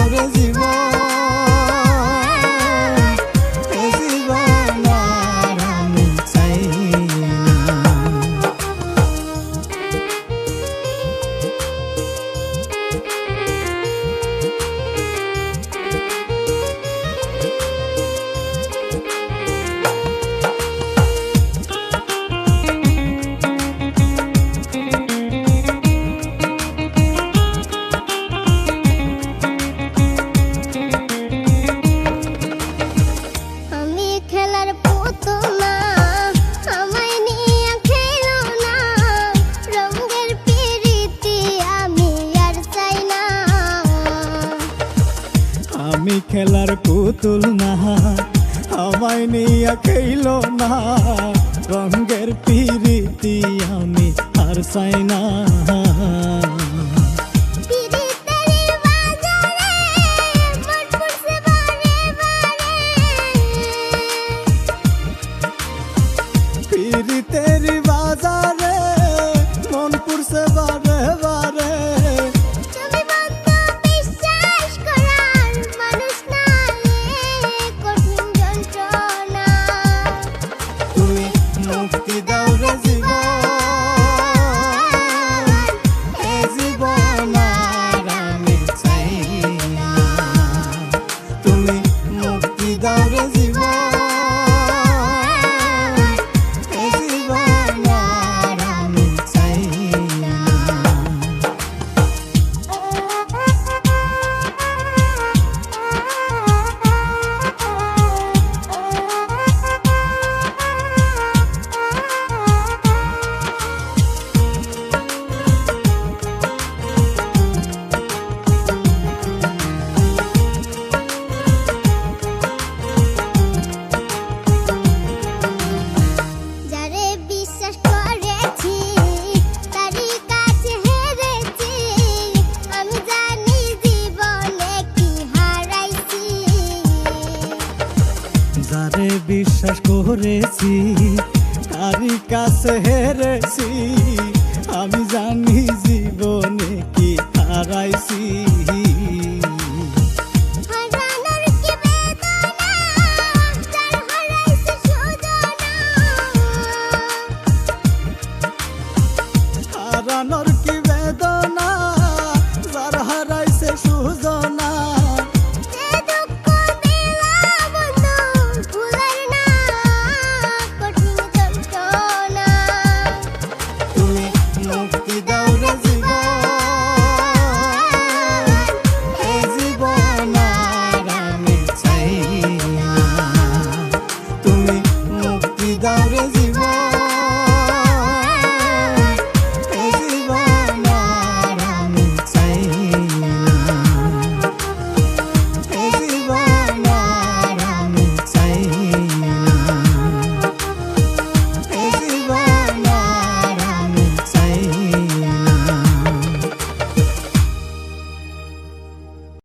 দাও রে জীবন, এ জীবন আর আমি চাই না। আমি খেলার পুতুল না, আমায় নিয়ে খেলো না, রঙের পিরিতি আমি আর চাই না। পিরিতের বাজারে মন পুরছে বারে বারে, মুক্তি দাও রে জীবন, এ জীবন আর আমি চাই না। তুমি মুক্তি দাও রে জীবন, এ জীবন আর আমি চাই না। যারে বিশ্বাস করেছি তারই কাছে হেরেছি, আমি জানি জীবনে কি হারাইছি।